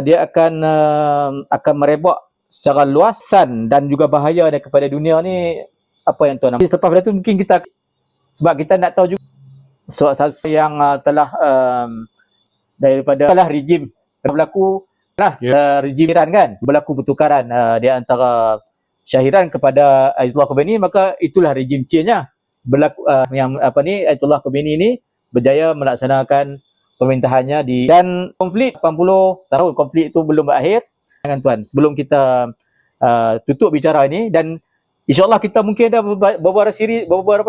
dia akan merebak secara luasan dan juga bahaya kepada dunia ni, apa yang Tuan nampak? Selepas pada tu mungkin kita, sebab kita nak tahu juga yang telah daripada rejim berlaku rejim Iran kan, berlaku pertukaran di antara Shah Iran kepada Ayatollah Khomeini, maka itulah rejim change-nya berlaku, yang Ayatollah Khomeini ni berjaya melaksanakan pemerintahannya dan konflik 80 tahun konflik itu belum berakhir. Dengan Tuan, sebelum kita tutup bicara ini, dan insya-Allah kita mungkin ada beberapa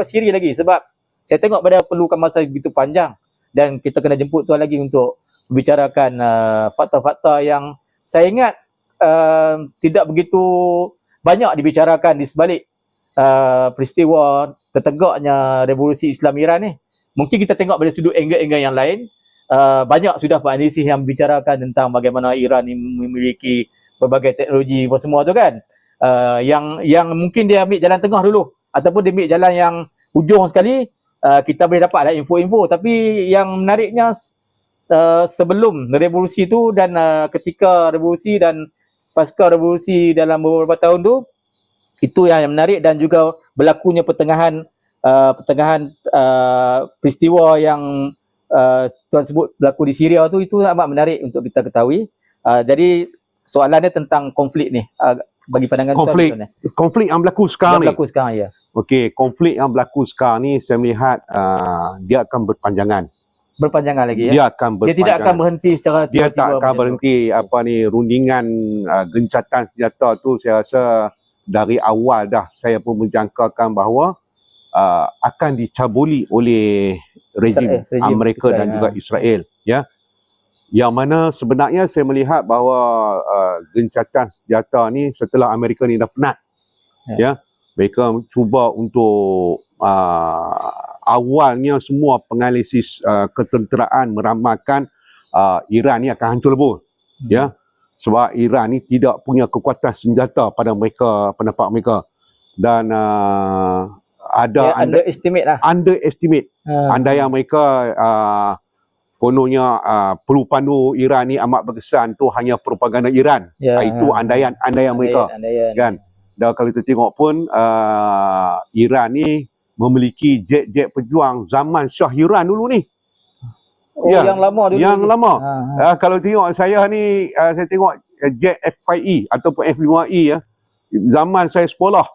siri lagi, sebab saya tengok pada perlukan masa begitu panjang, dan kita kena jemput Tuan lagi untuk membicarakan fakta-fakta yang saya ingat tidak begitu banyak dibicarakan di sebalik peristiwa tertegaknya revolusi Islam Iran ni. Mungkin kita tengok pada sudut angle-angle yang lain. Banyak sudah penganalisis yang membicarakan tentang bagaimana Iran ni memiliki berbagai teknologi apa semua tu kan. Yang mungkin dia ambil jalan tengah dulu, ataupun dia ambil jalan yang hujung sekali. Kita boleh dapatlah info-info, tapi yang menariknya sebelum revolusi tu dan ketika revolusi dan pasca revolusi dalam beberapa tahun tu, itu yang menarik, dan juga berlakunya pertengahan peristiwa yang Tuan sebut berlaku di Syria tu, itu amat menarik untuk kita ketahui. Jadi soalannya tentang konflik ni, bagi pandangan Tuan. Konflik yang berlaku sekarang ni. Ya. Okey, konflik yang berlaku sekarang ni saya melihat dia akan berpanjangan lagi ya. Dia tidak akan berhenti secara tiba-tiba. Dia tak akan berhenti. Rundingan gencatan senjata tu, saya rasa dari awal dah saya pun menjangkakan bahawa akan dicabuli oleh rejim Amerika dan juga Israel ya. Yang mana sebenarnya saya melihat bahawa gencatan senjata ni setelah Amerika ni dah penat ya. Mereka cuba untuk awalnya semua penganalisis ketenteraan meramalkan Iran ni akan hancur lebur ya, sebab Iran ni tidak punya kekuatan senjata pada mereka, pendapat mereka, dan underestimate andaian mereka kononnya peluru pandu Iran ni amat berkesan tu hanya propaganda Iran. Itu andaian mereka kan. Dan kalau kita tengok pun Iran ni memiliki jet-jet pejuang zaman Shah Iran dulu ni. Yang lama dulu. Yang lama. Kalau tengok saya ni, saya tengok jet F5E ataupun F5E ya. Zaman saya sekolah.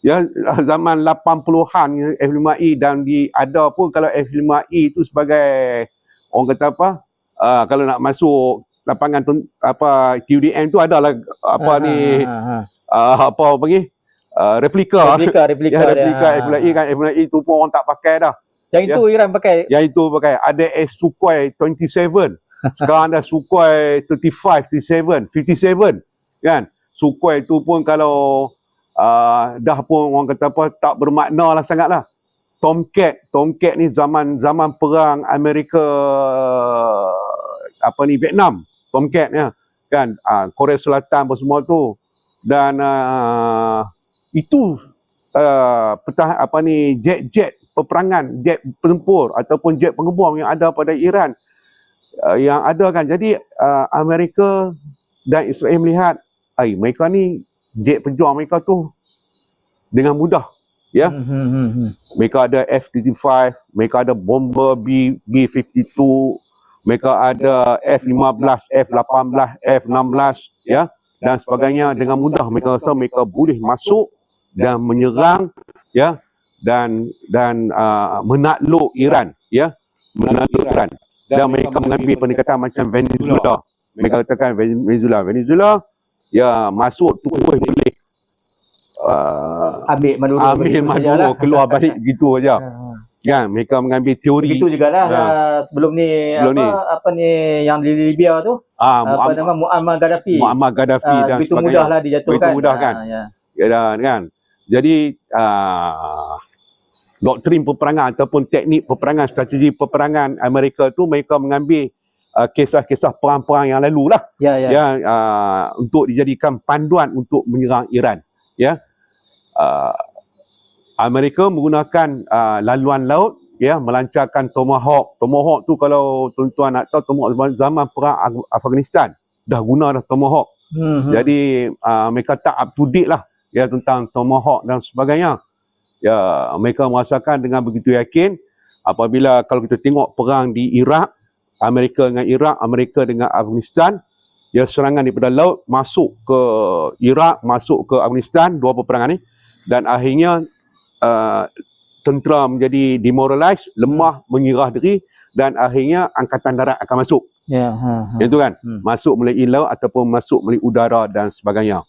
Ya, zaman 80-an F5E, dan ada pun kalau F5E itu sebagai orang kata apa? Kalau nak masuk lapangan QDM tu adalah apa panggil replika F5E kan. F5E tu pun orang tak pakai dah. Yang itu Iran pakai. Yang itu pakai. Ada Sukhoi 27. Sekarang ada Sukhoi 35, 37, 57 kan. Sukhoi tu pun kalau dah pun orang kata apa, tak bermakna lah sangat lah. Tomcat ni zaman perang Amerika Vietnam, Tomcat ya kan, Korea Selatan apa semua tu. Dan itu jet peperangan, jet penempur ataupun jet pengebom yang ada pada Iran yang ada kan. Jadi Amerika dan Israel melihat mereka ni jet pejuang mereka tu dengan mudah ya. Mereka ada F-35, mereka ada bomber B-52, mereka ada F-15, F-18, F-16 ya, dan sebagainya. Dengan mudah mereka rasa mereka boleh masuk dan menyerang ya, dan menakluk Iran ya, menakluk Iran. dan mereka mengambil pendekatan macam Venezuela. Mereka katakan Venezuela ya masuk terus boleh Ambil Maduro keluar balik gitu aja. Kan mereka mengambil teori begitu jugalah sebelum ni apa ni yang di Libya tu apa nama Muammar Gaddafi dan begitu sebagainya. Mudahlah dijatuhkan. Begitu mudah kan. Ya kan. Jadi doktrin peperangan ataupun teknik peperangan, strategi peperangan Amerika tu mereka mengambil kisah-kisah perang-perang yang lalu lah. Untuk dijadikan panduan untuk menyerang Iran. Ya. Amerika menggunakan laluan laut, ya, melancarkan Tomahawk. Tomahawk tu kalau tuan-tuan nak tahu, Tomahawk zaman perang Afghanistan dah guna dah Tomahawk. Jadi mereka tak up to date lah ya tentang Tomahawk dan sebagainya. Ya, mereka merasakan dengan begitu yakin apabila kalau kita tengok perang di Iraq, Amerika dengan Iraq, Amerika dengan Afghanistan, ya serangan daripada laut masuk ke Iraq, masuk ke Afghanistan, dua peperangan ni, dan akhirnya tentera menjadi demoralized, lemah, menyerah diri, dan akhirnya angkatan darat akan masuk. Itu kan, masuk melalui laut ataupun masuk melalui udara dan sebagainya.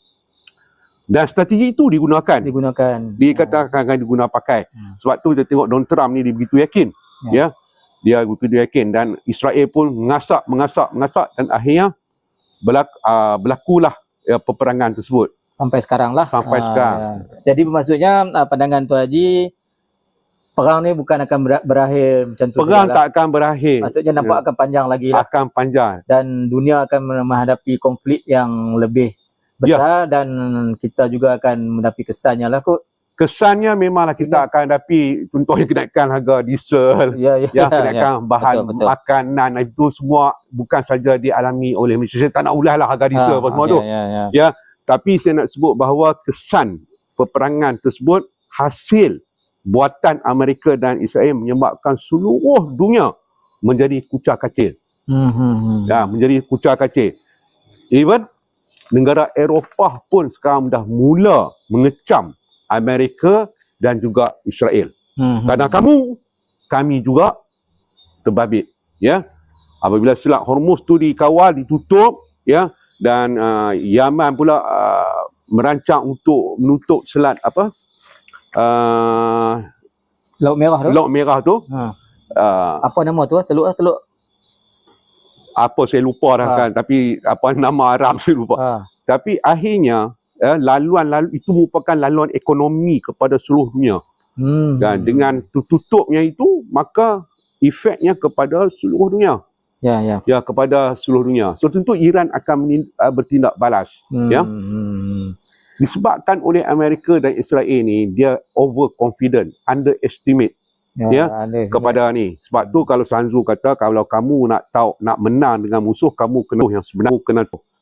Dan strategi itu digunakan. Dikatakan akan digunakan pakai. Sebab tu kita tengok Donald Trump ni dia begitu yakin. Ya. Dia begitu yakin dan Israel pun mengasak dan akhirnya berlakulah peperangan tersebut. Sampai sekarang lah. Sekarang. Jadi maksudnya pandangan Tuan Haji, perang ni bukan akan berakhir macam tu. Perang tak akan berakhir. Maksudnya nampak akan panjang lagi lah. Akan panjang. Dan dunia akan menghadapi konflik yang lebih besar dan kita juga akan mendapat kesannya lah kot. Kesannya memanglah kita akan hadapi contohnya kenaikan harga diesel, kenaikan bahan makanan, itu semua bukan saja dialami oleh Malaysia. Saya tak nak ulas lah harga diesel apa semua tu. Ya, tapi saya nak sebut bahawa kesan peperangan tersebut hasil buatan Amerika dan Israel menyebabkan seluruh dunia menjadi kucak-kacir. Ya, menjadi kucak-kacir. Even negara Eropah pun sekarang dah mula mengecam Amerika dan juga Israel. Kerana kami juga terbabit. Ya, apabila Selat Hormuz tu dikawal, ditutup, ya, dan Yaman pula merancang untuk menutup selat Laut Merah tu. Apa nama tu? Teluk apa saya lupa dah kan, tapi apa nama Arab saya lupa. Tapi akhirnya laluan itu merupakan laluan ekonomi kepada seluruh dunia. Dan dengan tutupnya itu, maka efeknya kepada seluruh dunia. Ya, kepada seluruh dunia. So tentu Iran akan bertindak balas. Ya. Disebabkan oleh Amerika dan Israel ni, dia overconfident, underestimate. Kepada ni. Sebab tu kalau Sun Tzu kata, kalau kamu nak menang dengan musuh, kamu kena yang sebenar,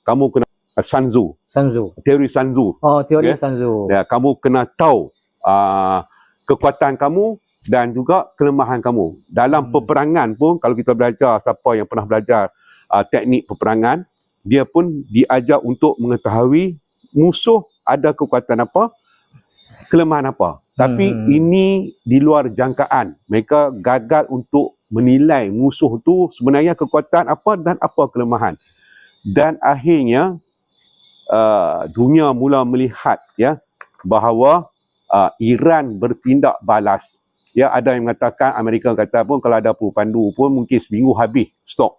kamu kena Sun Tzu. Teori Sun Tzu. Teori Sun Tzu. Ya, kamu kena tahu kekuatan kamu dan juga kelemahan kamu. Dalam peperangan pun, kalau kita belajar, siapa yang pernah belajar teknik peperangan, dia pun diajar untuk mengetahui musuh ada kekuatan apa, kelemahan apa. Tapi ini di luar jangkaan. Mereka gagal untuk menilai musuh tu sebenarnya kekuatan apa dan apa kelemahan. Dan akhirnya dunia mula melihat ya bahawa Iran bertindak balas. Ya, ada yang mengatakan, Amerika kata pun kalau ada pandu pun mungkin seminggu habis stok.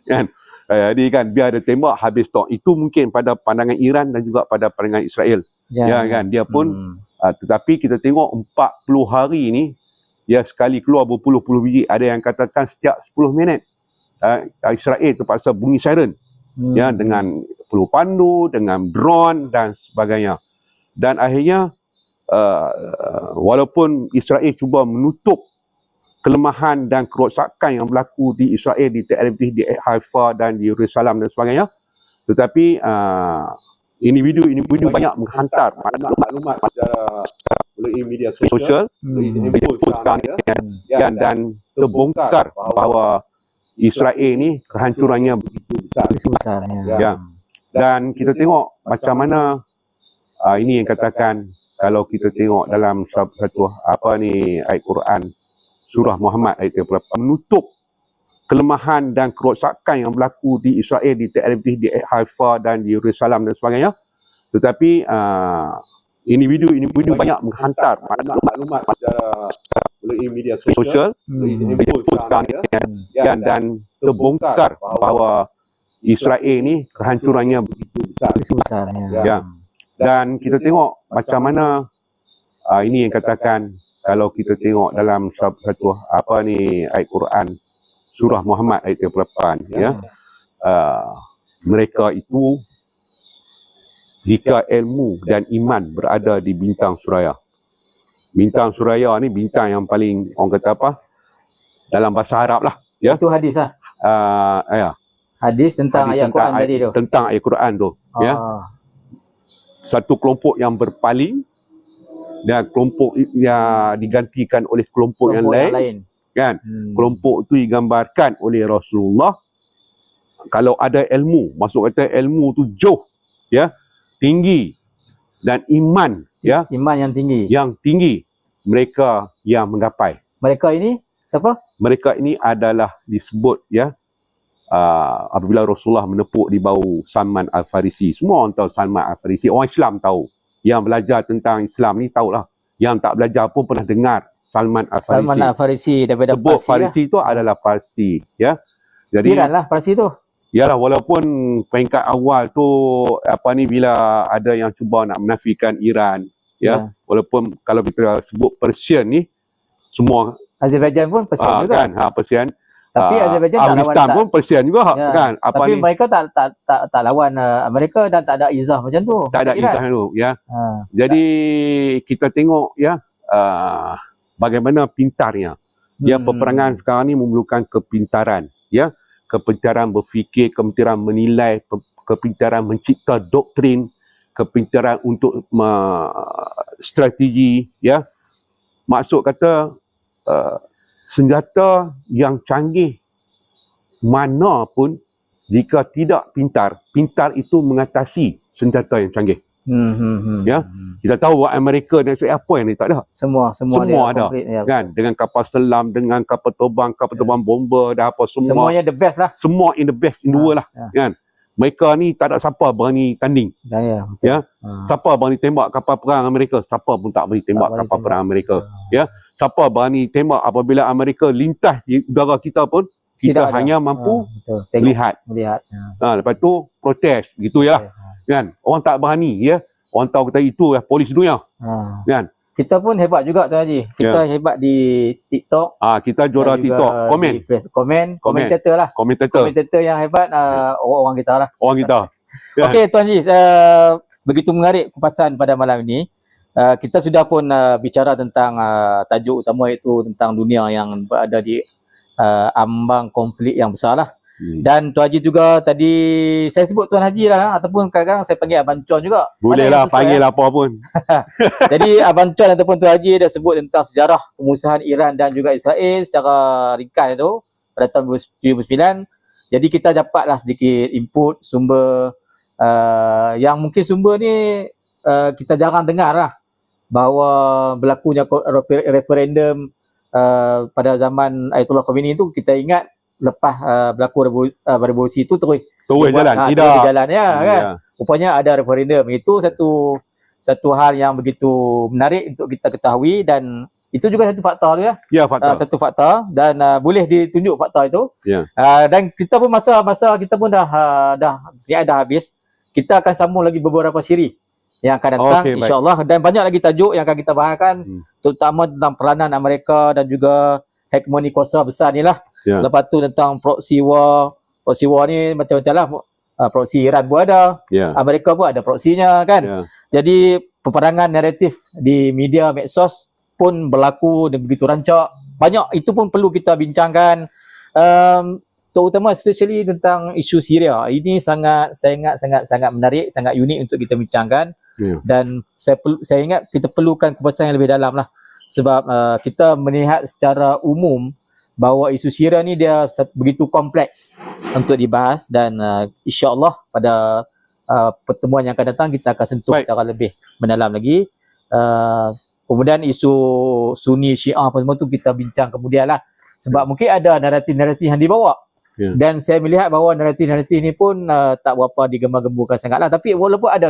Kan? Jadi kan biar ada tembak habis stok. Itu mungkin pada pandangan Iran dan juga pada pandangan Israel. Ya kan, dia pun tetapi kita tengok 40 hari ni, ya sekali keluar berpuluh-puluh biji. Ada yang katakan setiap 10 minit Israel terpaksa bunyi siren. Ya, dengan peluru pandu, dengan drone dan sebagainya. Dan akhirnya walaupun Israel cuba menutup kelemahan dan kerosakan yang berlaku di Israel, di Tel Aviv, di Haifa dan di Yerusalem dan sebagainya, tetapi individu banyak menghantar maklumat secara melalui media sosial, dan terbongkar bahawa Israel ni kehancurannya begitu besar. Ya. Dan kita tengok macam mana ini yang katakan, kalau kita tengok dalam satu ayat Quran, surah Muhammad ayat berapa, menutup kelemahan dan kerosakan yang berlaku di Israel, di Tel Aviv, di Haifa dan di Yerusalem dan sebagainya. Tetapi individu banyak menghantar maklumat secara melalui media sosial, dan terbongkar bahawa Israel ni kehancurannya begitu besar. Ya. Dan kita tengok macam mana ini yang katakan, kalau kita tengok dalam satu ayat Quran surah Muhammad ayat 38, ya. Mereka itu jika ilmu dan iman berada di bintang Suraya. Bintang Suraya ni bintang yang paling, orang kata apa, dalam bahasa Arab lah, ya. Itu hadis lah. Ya. Hadis tentang ayat Quran tadi tu. Tentang ayat Quran tu, ya. Satu kelompok yang berpaling dan kelompok yang digantikan oleh kelompok yang lain. Kan? Kelompok tu digambarkan oleh Rasulullah. Kalau ada ilmu, maksud kata ilmu tu jauh, ya, tinggi, dan iman, ya, iman yang tinggi. Yang tinggi, mereka yang menggapai. Mereka ini siapa? Mereka ini adalah disebut, ya, apabila Rasulullah menepuk di bau Salman Al-Farisi. Semua orang tahu Salman Al-Farisi. Orang Islam tahu. Yang belajar tentang Islam ni tahulah. Yang tak belajar pun pernah dengar Salman Al-Farisi. Salman Al-Farisi daripada sebut Parsi. Farisi tu adalah Parsi, ya. Jadi Iran lah Parsi tu. Yalah, walaupun peringkat awal tu bila ada yang cuba nak menafikan Iran, ya. Walaupun kalau kita sebut Persian ni semua, Azerbaijan pun Persian juga. Kan, Persian. Tapi Azerbaijan tak lawan, Afghanistan pun Persian juga, kan. Tapi mereka tak lawan Amerika dan tak ada izah macam tu. Tak ada izah tu, ya. Jadi kita tengok, ya, bagaimana pintarnya. Ya, peperangan sekarang ni memerlukan kepintaran, ya. Kepintaran berfikir, kepintaran menilai, kepintaran mencipta doktrin, kepintaran untuk strategi, ya. Maksud kata senjata yang canggih mana pun jika tidak pintar itu mengatasi senjata yang canggih. Ya, kita tahu Amerika dan Israel apa yang dia tak ada. Semua ada, kan, dengan kapal selam, dengan kapal terbang bomba dan apa semua. Semuanya the best lah. Semua in the best in the world lah, kan. Mereka ni tak ada siapa berani tanding. Ya. Siapa berani tembak kapal perang Amerika? Siapa pun tak berani tembak kapal perang Amerika. Ya. Siapa berani tembak apabila Amerika lintas di udara kita pun kita hanya mampu lihat. Lepas tu protes gitu ya. Kan? Orang tak berani, ya. Orang tahu kita itu polis dunia. Kan? Kita pun hebat juga Tuan Haji. Kita hebat di TikTok. Kita juara TikTok. Komentator lah. Komentator yang hebat orang kita lah. Orang kita. Okey Tuan Haji, begitu menarik kupasan pada malam ini. Kita sudah pun bicara tentang tajuk utama, iaitu tentang dunia yang berada di ambang konflik yang besar lah. Dan Tuan Haji juga tadi, saya sebut Tuan Haji lah, ataupun kadang-kadang saya panggil Abang Con juga. Boleh lah, panggil apa pun. Jadi Abang Con ataupun Tuan Haji dah sebut tentang sejarah pengusahaan Iran dan juga Israel secara ringkas tu pada tahun 2009. Jadi kita dapatlah sedikit input sumber yang mungkin sumber ni kita jarang dengar lah, bahawa berlakunya referendum pada zaman Ayatollah Khomeini tu. Kita ingat lepas berlaku revolusi itu terus jalan, tidak jalan, ya, kan. Rupanya ada referendum. Itu satu hal yang begitu menarik untuk kita ketahui, dan itu juga satu fakta tu, ya. Ya, fakta. Satu fakta, dan boleh ditunjuk fakta itu. Ya. Dan kita pun masa kita pun dah habis. Kita akan sambung lagi beberapa siri yang akan datang, insya-Allah, dan banyak lagi tajuk yang akan kita bahaskan, terutama tentang peranan Amerika dan juga hegemoni kuasa besar ni lah. Lepas tu tentang proxy war ni macam-macam lah. Proxy Iran pun ada, Amerika pun ada proksinya, kan. Jadi peperangan naratif di media medsos pun berlaku dan begitu rancak. Banyak itu pun perlu kita bincangkan, terutama especially tentang isu Syria. Ini sangat menarik, sangat unik untuk kita bincangkan. Dan saya ingat kita perlukan kupasan yang lebih dalam lah, sebab kita melihat secara umum bahawa isu Syria ni dia begitu kompleks untuk dibahas, dan insya-Allah pada pertemuan yang akan datang kita akan sentuh secara lebih mendalam lagi. Kemudian isu Sunni Syiah apa semua tu kita bincang kemudian lah, Sebab mungkin ada naratif-naratif yang dibawa. Ya. Dan saya melihat bahawa naratif-naratif ni pun tak berapa digembar-gemburkan sangatlah. Tapi walaupun ada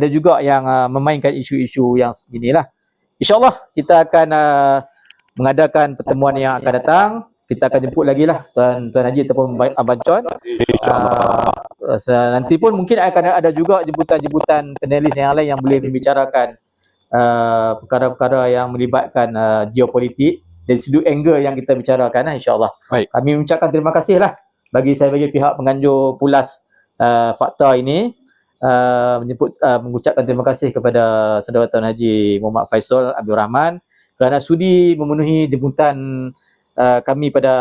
juga yang memainkan isu-isu yang beginilah. InsyaAllah kita akan mengadakan pertemuan yang akan datang. Kita akan jemput lagi lah Tuan Haji ataupun Abang Con. Nanti pun mungkin akan ada juga jemputan-jemputan panelis yang lain yang boleh membicarakan perkara-perkara yang melibatkan geopolitik dari sudut angle yang kita bicarakan, insyaAllah. Baik. Kami mengucapkan terima kasih lah bagi pihak penganjur Pulas Fakta ini, mengucapkan terima kasih kepada Saudara Tuan Haji Muhammad Faisal Abdul Rahman kerana sudi memenuhi jemputan kami pada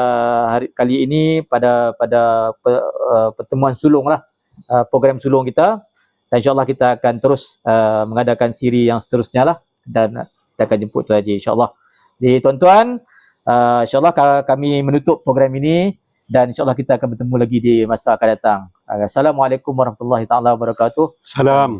hari kali ini pada pertemuan sulung lah, program sulung kita. Dan insyaAllah kita akan terus mengadakan siri yang seterusnya lah, dan kita akan jemput Tuan Haji insyaAllah. Jadi tuan-tuan, insyaAllah kami menutup program ini dan insyaAllah kita akan bertemu lagi di masa akan datang. Assalamualaikum warahmatullahi taala wabarakatuh. Salam.